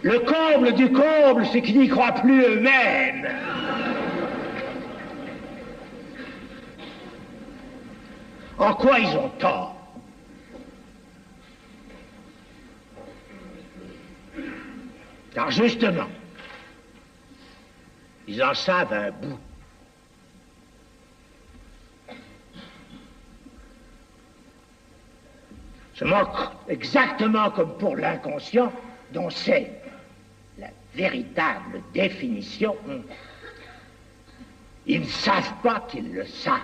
Le comble du comble, c'est qu'ils n'y croient plus eux-mêmes. En quoi ils ont tort? Car justement, ils en savent un bout. Se moquent exactement comme pour l'inconscient, dont c'est la véritable définition. Ils ne savent pas qu'ils le savent.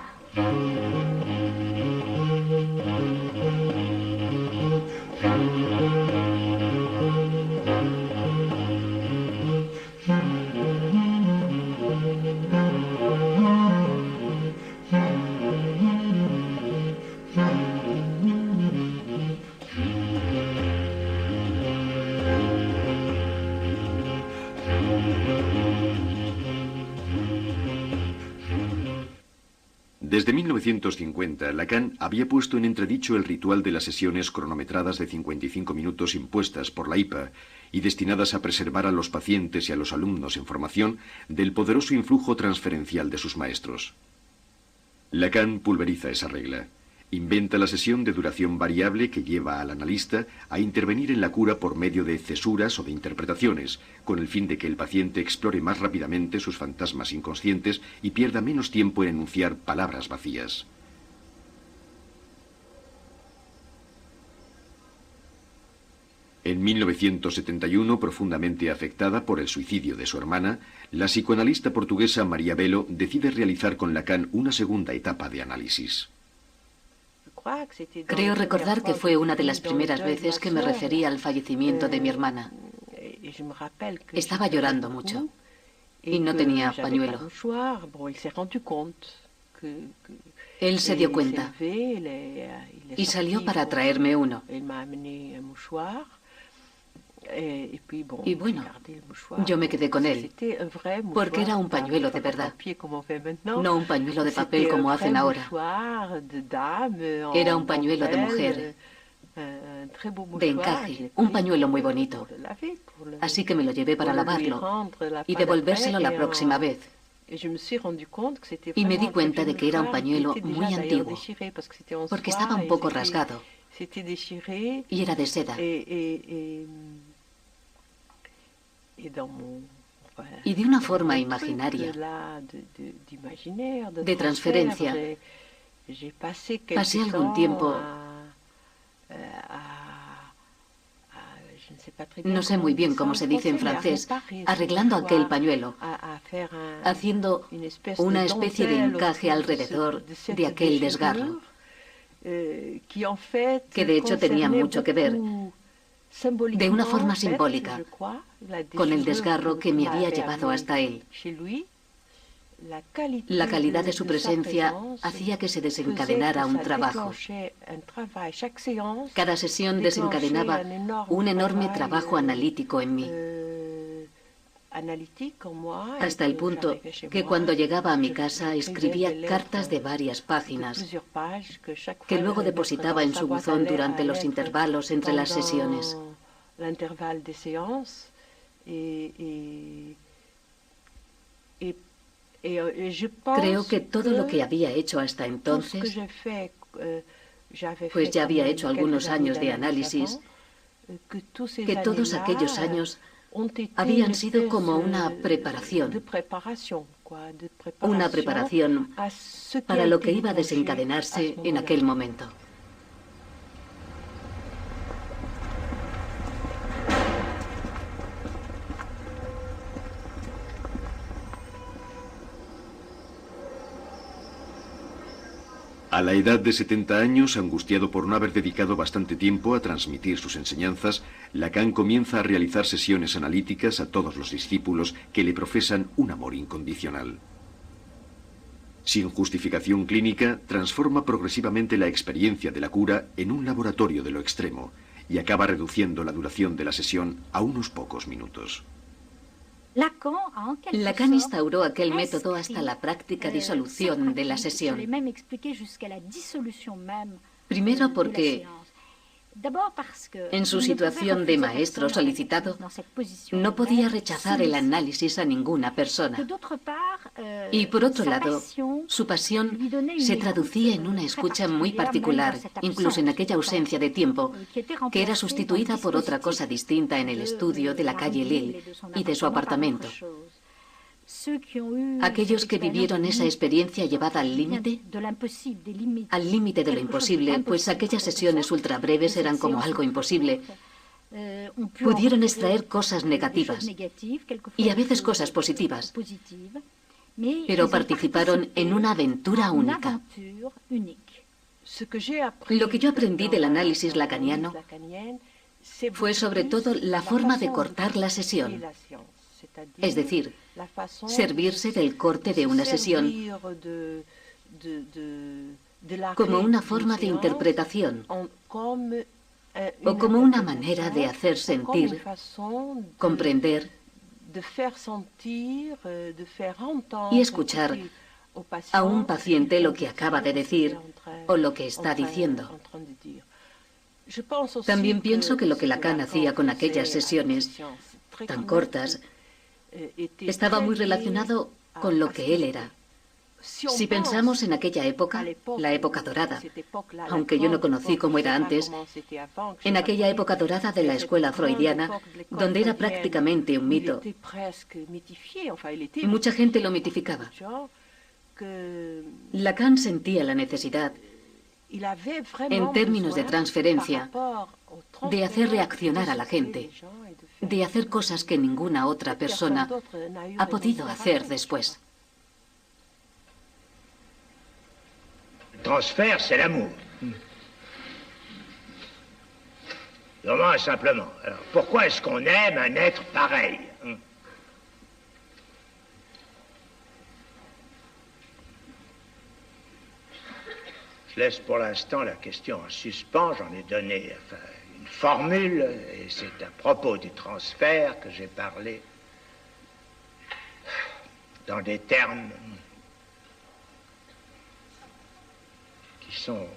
Desde 1950, Lacan había puesto en entredicho el ritual de las sesiones cronometradas de 55 minutos impuestas por la IPA y destinadas a preservar a los pacientes y a los alumnos en formación del poderoso influjo transferencial de sus maestros. Lacan pulveriza esa regla. Inventa la sesión de duración variable que lleva al analista a intervenir en la cura por medio de cesuras o de interpretaciones, con el fin de que el paciente explore más rápidamente sus fantasmas inconscientes y pierda menos tiempo en enunciar palabras vacías. En 1971, profundamente afectada por el suicidio de su hermana, la psicoanalista portuguesa María Bello decide realizar con Lacan una segunda etapa de análisis. Creo recordar que fue una de las primeras veces que me referí al fallecimiento de mi hermana. Estaba llorando mucho y no tenía pañuelo. Él se dio cuenta y salió para traerme uno. Y bueno, yo me quedé con él, porque era un pañuelo de verdad, no un pañuelo de papel como hacen ahora. Era un pañuelo de mujer, de encaje, un pañuelo muy bonito. Así que me lo llevé para lavarlo y devolvérselo la próxima vez. Y me di cuenta de que era un pañuelo muy antiguo, porque estaba un poco rasgado y era de seda. Y de una forma imaginaria, de transferencia, pasé algún tiempo, no sé muy bien cómo se dice en francés, arreglando aquel pañuelo, haciendo una especie de encaje alrededor de aquel desgarro, que de hecho tenía mucho que ver, de una forma simbólica, con el desgarro que me había llevado hasta él. La calidad de su presencia hacía que se desencadenara un trabajo. Cada sesión desencadenaba un enorme trabajo analítico en mí, hasta el punto que cuando llegaba a mi casa escribía cartas de varias páginas, que luego depositaba en su buzón durante los intervalos entre las sesiones. Creo que todo lo que había hecho hasta entonces, pues ya había hecho algunos años de análisis, que todos aquellos años habían sido como una preparación para lo que iba a desencadenarse en aquel momento. A la edad de 70 años, angustiado por no haber dedicado bastante tiempo a transmitir sus enseñanzas, Lacan comienza a realizar sesiones analíticas a todos los discípulos que le profesan un amor incondicional. Sin justificación clínica, transforma progresivamente la experiencia de la cura en un laboratorio de lo extremo y acaba reduciendo la duración de la sesión a unos pocos minutos. Lacan instauró aquel método hasta la práctica disolución de la sesión. Primero porque En su situación de maestro solicitado, no podía rechazar el análisis a ninguna persona. Y por otro lado, su pasión se traducía en una escucha muy particular, incluso en aquella ausencia de tiempo, que era sustituida por otra cosa distinta en el estudio de la calle Lille y de su apartamento. Aquellos que vivieron esa experiencia llevada al límite de lo imposible, pues aquellas sesiones ultra breves eran como algo imposible, pudieron extraer cosas negativas y a veces cosas positivas, pero participaron en una aventura única. Lo que yo aprendí del análisis lacaniano fue sobre todo la forma de cortar la sesión, es decir, servirse del corte de una sesión como una forma de interpretación o como una manera de hacer sentir, comprender y escuchar a un paciente lo que acaba de decir o lo que está diciendo. También pienso que lo que Lacan hacía con aquellas sesiones tan cortas estaba muy relacionado con lo que él era. Si pensamos en aquella época, la época dorada, aunque yo no conocí cómo era antes, en aquella época dorada de la escuela freudiana, donde era prácticamente un mito, y mucha gente lo mitificaba. Lacan sentía la necesidad, en términos de transferencia, de hacer reaccionar a la gente, de hacer cosas que ninguna otra persona ha podido hacer después. Le transfert, c'est l'amour. Vraiment et simplement. Alors, pourquoi est-ce qu'on aime un être pareil? Je laisse pour l'instant la question en suspens. J'en ai donné une formule, et c'est à propos du transfert que j'ai parlé dans des termes qui sont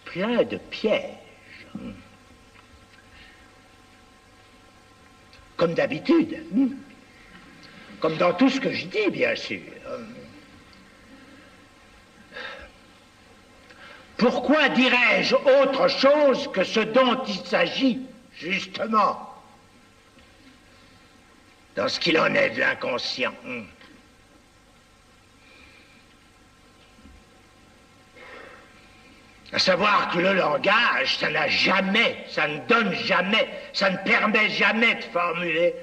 pleins de pièges. Comme d'habitude. Comme dans tout ce que je dis, bien sûr. Pourquoi dirais-je autre chose que ce dont il s'agit, justement, dans ce qu'il en est de l'inconscient? À savoir que le langage, ça n'a jamais, ça ne donne jamais, ça ne permet jamais de formuler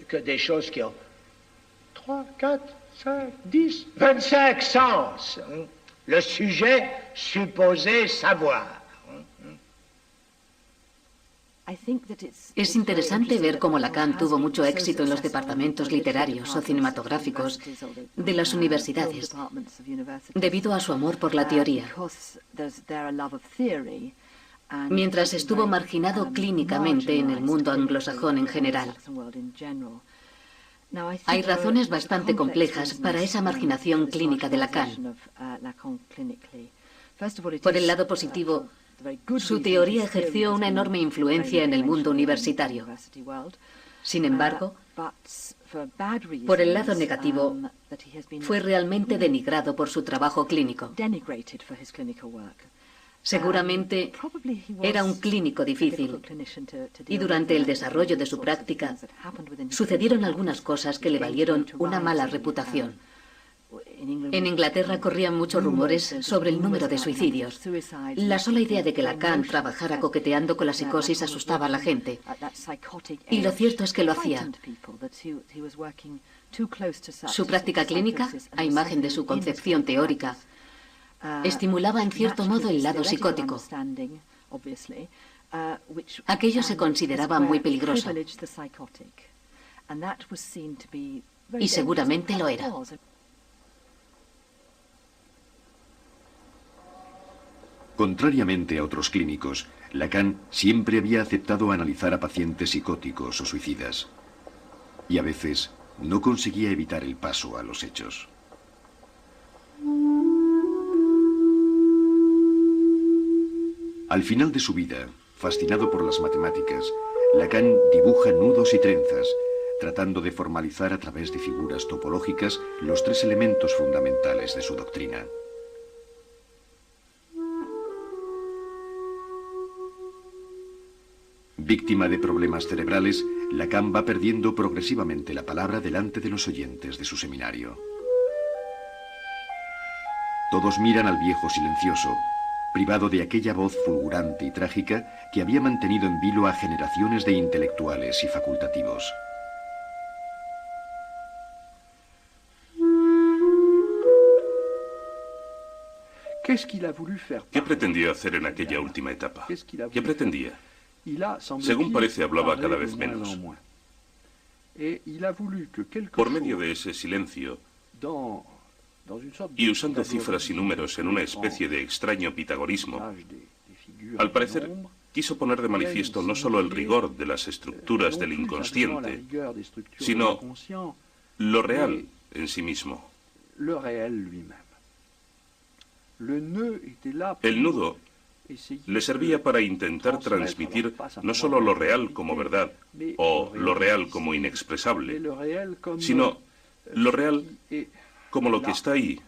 que des choses qui ont 3, 4, 5, 10, 25 sens. Le sujet supposé savoir. Es interesante ver cómo Lacan tuvo mucho éxito en los departamentos literarios o cinematográficos de las universidades, debido a su amor por la teoría, mientras estuvo marginado clínicamente en el mundo anglosajón en general. Hay razones bastante complejas para esa marginación clínica de Lacan. Por el lado positivo, su teoría ejerció una enorme influencia en el mundo universitario. Sin embargo, por el lado negativo, fue realmente denigrado por su trabajo clínico. Seguramente era un clínico difícil y durante el desarrollo de su práctica sucedieron algunas cosas que le valieron una mala reputación. En Inglaterra corrían muchos rumores sobre el número de suicidios. La sola idea de que Lacan trabajara coqueteando con la psicosis asustaba a la gente. Y lo cierto es que lo hacía. Su práctica clínica, a imagen de su concepción teórica, estimulaba en cierto modo el lado psicótico. Aquello se consideraba muy peligroso. Y seguramente lo era. Contrariamente a otros clínicos, Lacan siempre había aceptado analizar a pacientes psicóticos o suicidas. Y a veces no conseguía evitar el paso a los hechos. Al final de su vida, fascinado por las matemáticas, Lacan dibuja nudos y trenzas, tratando de formalizar a través de figuras topológicas los tres elementos fundamentales de su doctrina. Víctima de problemas cerebrales, Lacan va perdiendo progresivamente la palabra delante de los oyentes de su seminario. Todos miran al viejo silencioso, privado de aquella voz fulgurante y trágica que había mantenido en vilo a generaciones de intelectuales y facultativos. ¿Qué pretendió hacer en aquella última etapa? ¿Qué pretendía? Según parece, hablaba cada vez menos. Por medio de ese silencio, y usando cifras y números en una especie de extraño pitagorismo, al parecer quiso poner de manifiesto no solo el rigor de las estructuras del inconsciente, sino lo real en sí mismo. El nudo le servía para intentar transmitir no solo lo real como verdad o lo real como inexpresable, sino lo real como lo que está ahí,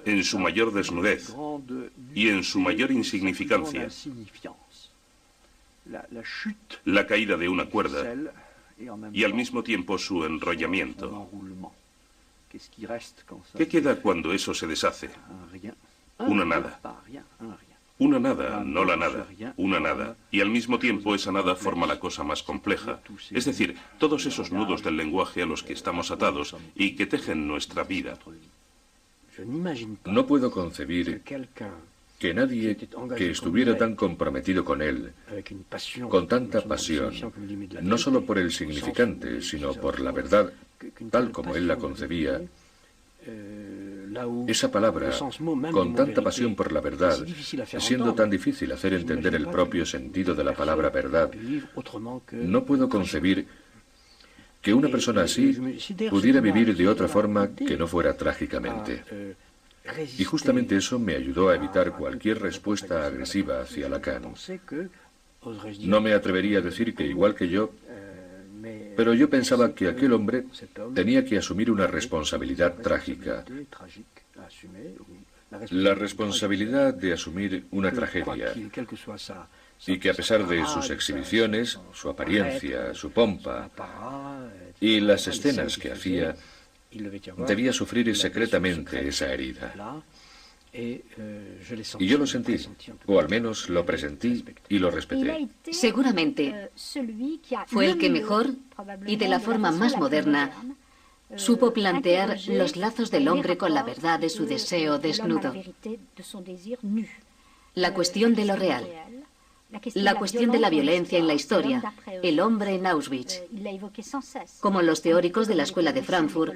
en su mayor desnudez y en su mayor insignificancia. La caída de una cuerda y al mismo tiempo su enrollamiento. ¿Qué queda cuando eso se deshace? Una nada. Una nada, no la nada, una nada. Y al mismo tiempo esa nada forma la cosa más compleja. Es decir, todos esos nudos del lenguaje a los que estamos atados y que tejen nuestra vida. No puedo concebir que nadie que estuviera tan comprometido con él, con tanta pasión, no solo por el significante, sino por la verdad, tal como él la concebía, esa palabra, con tanta pasión por la verdad, siendo tan difícil hacer entender el propio sentido de la palabra verdad, no puedo concebir que una persona así pudiera vivir de otra forma que no fuera trágicamente. Y justamente eso me ayudó a evitar cualquier respuesta agresiva hacia Lacan. No me atrevería a decir que igual que yo, pero yo pensaba que aquel hombre tenía que asumir una responsabilidad trágica. La responsabilidad de asumir una tragedia. Y que a pesar de sus exhibiciones, su apariencia, su pompa y las escenas que hacía, debía sufrir secretamente esa herida. Y yo lo sentí, o al menos lo presentí y lo respeté. Seguramente fue el que mejor y de la forma más moderna supo plantear los lazos del hombre con la verdad de su deseo desnudo. La cuestión de lo real. La cuestión de la violencia en la historia, el hombre en Auschwitz. Como los teóricos de la Escuela de Frankfurt,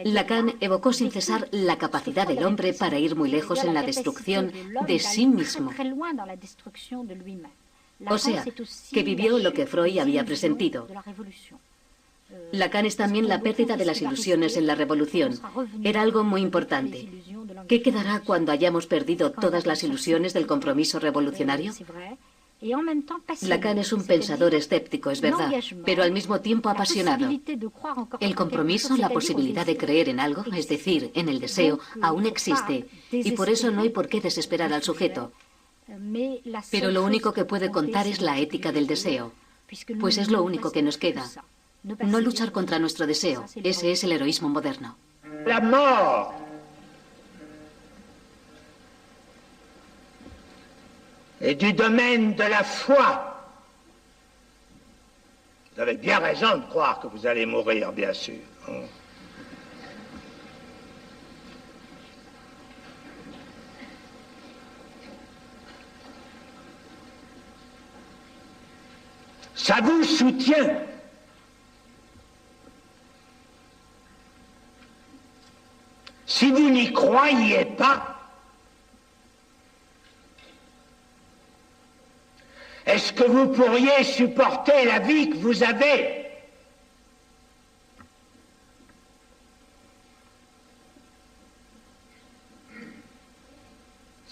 Lacan evocó sin cesar la capacidad del hombre para ir muy lejos en la destrucción de sí mismo. O sea, que vivió lo que Freud había presentido. Lacan es también la pérdida de las ilusiones en la revolución. Era algo muy importante. ¿Qué quedará cuando hayamos perdido todas las ilusiones del compromiso revolucionario? Lacan es un pensador escéptico, es verdad, pero al mismo tiempo apasionado. El compromiso, la posibilidad de creer en algo, es decir, en el deseo, aún existe, y por eso no hay por qué desesperar al sujeto. Pero lo único que puede contar es la ética del deseo, pues es lo único que nos queda. No luchar contra nuestro deseo, ese es el heroísmo moderno. La mort est du domaine de la foi. Vous avez bien raison de croire que vous allez mourir, bien sûr. Ça vous soutient. Si vous n'y croyez pas, est-ce que vous pourriez supporter la vie que vous avez?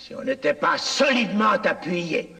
Si on n'était pas solidement appuyé.